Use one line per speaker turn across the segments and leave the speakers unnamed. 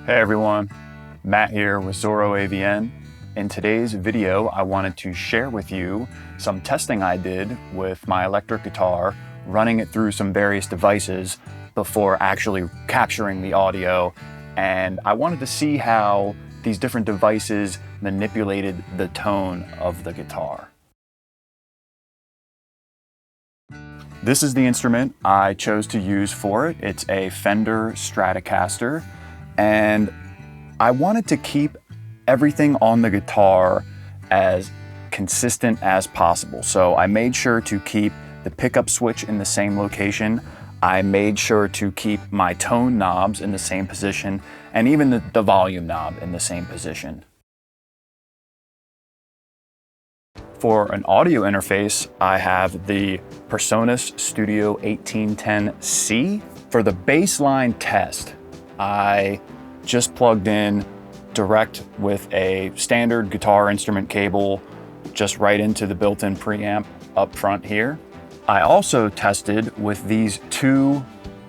Hey everyone, Matt here with Zorro AVN. In today's video, I wanted to share with you some testing I did with my electric guitar, running it through some various devices before actually capturing the audio. And I wanted to see how these different devices manipulated the tone of the guitar. This is the instrument I chose to use for it. It's a Fender Stratocaster. And I wanted to keep everything on the guitar as consistent as possible. So I made sure to keep the pickup switch in the same location. I made sure to keep my tone knobs in the same position, and even the volume knob in the same position. For an audio interface, I have the PreSonus Studio 1810C. For the baseline test, I just plugged in direct with a standard guitar instrument cable just right into the built-in preamp up front here. I also tested with these two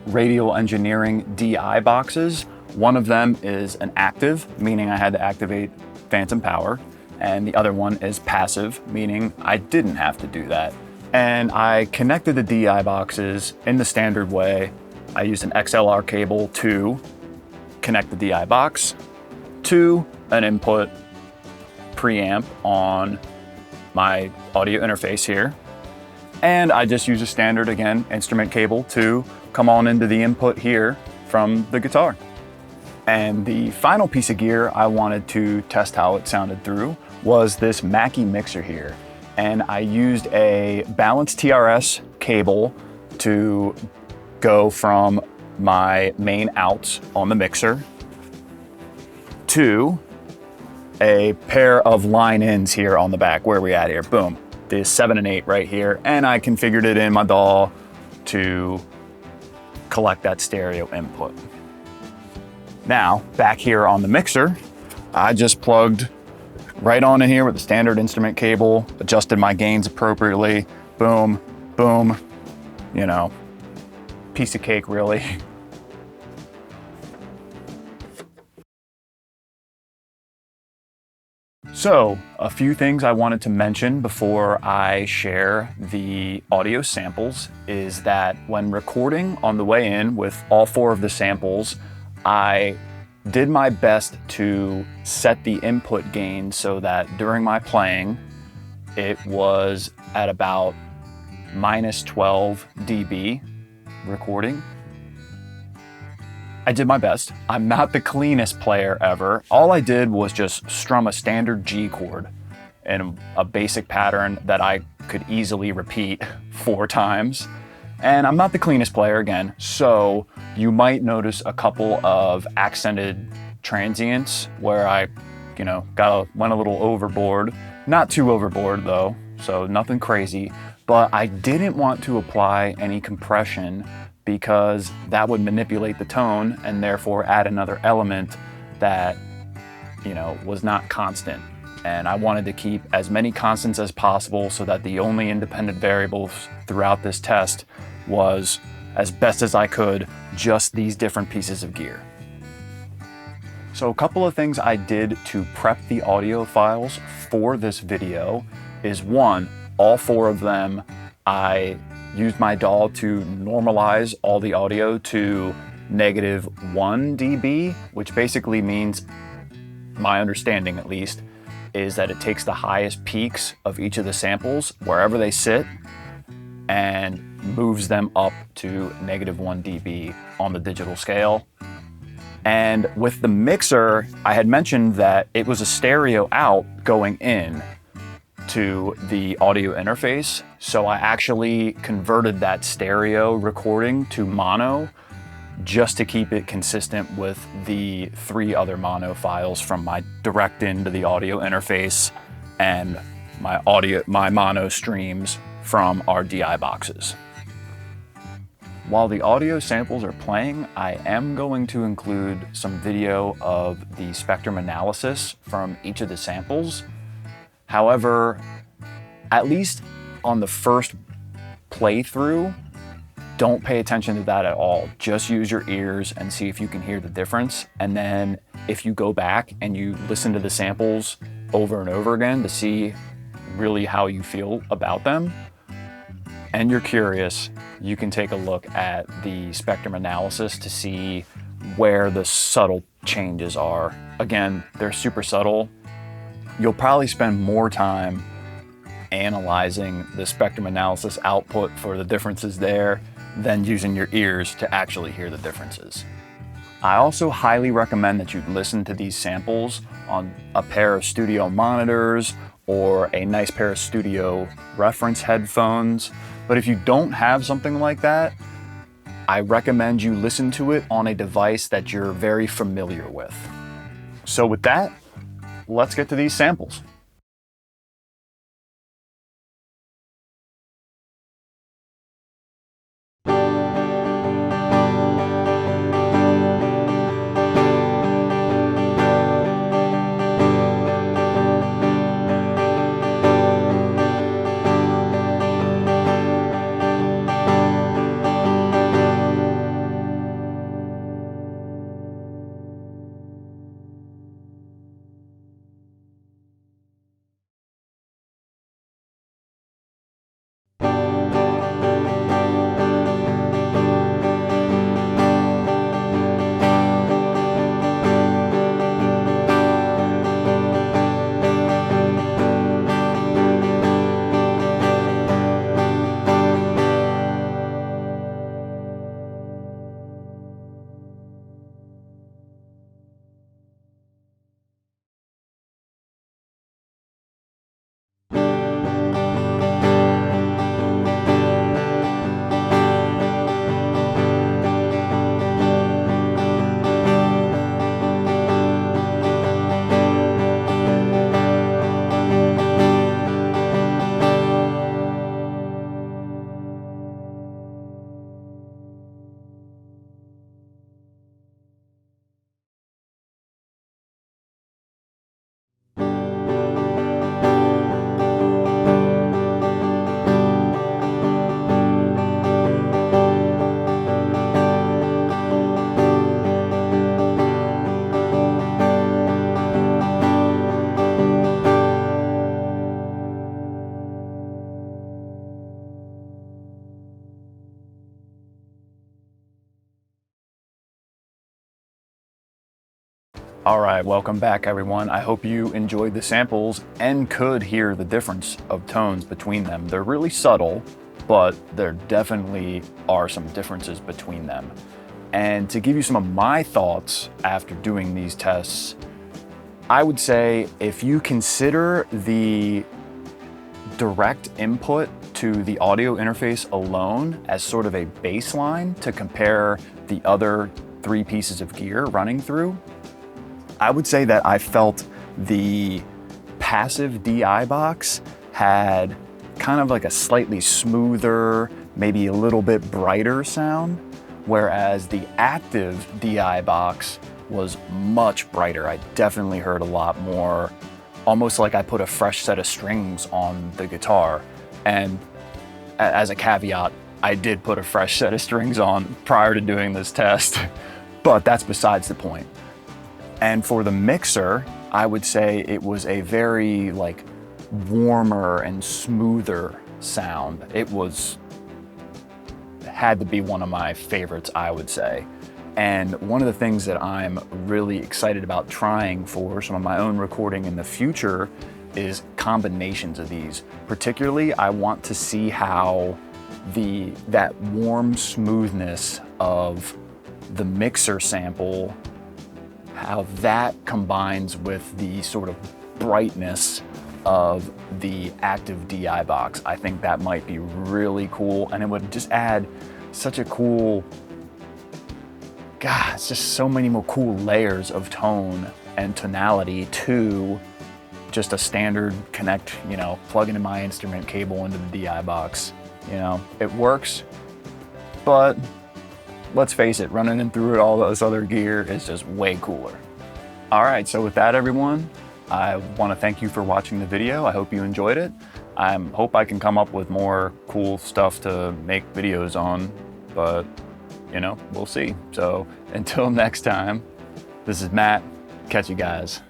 Radial Engineering DI boxes. One of them is an active, meaning I had to activate phantom power, and the other one is passive, meaning I didn't have to do that. And I connected the DI boxes in the standard way. I used an XLR cable to connect the DI box to an input preamp on my audio interface here. And I just use a standard, again, instrument cable to come on into the input here from the guitar. And the final piece of gear I wanted to test how it sounded through was this Mackie mixer here. And I used a balanced TRS cable to go from my main outs on the mixer to a pair of line ins here on the back. Where are we at here? Boom. The 7 and 8 right here. And I configured it in my DAW to collect that stereo input. Now, back here on the mixer, I just plugged right on in here with the standard instrument cable, adjusted my gains appropriately. Boom, boom, you know, piece of cake really. So, a few things I wanted to mention before I share the audio samples is that when recording on the way in with all 4 of the samples, I did my best to set the input gain so that during my playing, it was at about -12 dB recording. I did my best. I'm not the cleanest player ever. All I did was just strum a standard G chord in a basic pattern that I could easily repeat 4 times. And I'm not the cleanest player again, so you might notice a couple of accented transients where I, went a little overboard. Not too overboard though, so nothing crazy. But I didn't want to apply any compression because that would manipulate the tone and therefore add another element that, was not constant. And I wanted to keep as many constants as possible so that the only independent variables throughout this test was, as best as I could, just these different pieces of gear. So a couple of things I did to prep the audio files for this video is, one, all 4 of them, I used my DAW to normalize all the audio to -1 dB, which basically means, my understanding at least, is that it takes the highest peaks of each of the samples, wherever they sit, and moves them up to -1 dB on the digital scale. And with the mixer, I had mentioned that it was a stereo out going in to the audio interface. So I actually converted that stereo recording to mono just to keep it consistent with the 3 other mono files from my direct into the audio interface and my mono streams from our DI boxes. While the audio samples are playing, I am going to include some video of the spectrum analysis from each of the samples. However, at least on the first playthrough, Don't pay attention to that at all. Just use your ears and see if you can hear the difference. And then if you go back and you listen to the samples over and over again to see really how you feel about them, and you're curious, you can take a look at the spectrum analysis to see where the subtle changes are. Again, they're super subtle. You'll probably spend more time analyzing the spectrum analysis output for the differences there than using your ears to actually hear the differences. I also highly recommend that you listen to these samples on a pair of studio monitors or a nice pair of studio reference headphones. But if you don't have something like that, I recommend you listen to it on a device that you're very familiar with. So with that, let's get to these samples. All right, welcome back everyone. I hope you enjoyed the samples and could hear the difference of tones between them. They're really subtle, but there definitely are some differences between them. And to give you some of my thoughts after doing these tests, I would say if you consider the direct input to the audio interface alone as sort of a baseline to compare the other 3 pieces of gear running through, I would say that I felt the passive DI box had kind of like a slightly smoother, maybe a little bit brighter sound, whereas the active DI box was much brighter. I definitely heard a lot more, almost like I put a fresh set of strings on the guitar. And as a caveat, I did put a fresh set of strings on prior to doing this test, but that's besides the point. And for the mixer, I would say it was a very like warmer and smoother sound. It had to be one of my favorites, I would say. And one of the things that I'm really excited about trying for some of my own recording in the future is combinations of these. Particularly, I want to see how that warm smoothness of the mixer sample, how that combines with the sort of brightness of the active DI box. I think that might be really cool, and it would just add such a cool, God, it's just so many more cool layers of tone and tonality to just a standard connect, plug into my instrument cable into the DI box. It works, but let's face it, running in through all this other gear is just way cooler. All right, so with that, everyone, I want to thank you for watching the video. I hope you enjoyed it. I hope I can come up with more cool stuff to make videos on but you know, we'll see. So until next time, this is Matt. Catch you guys.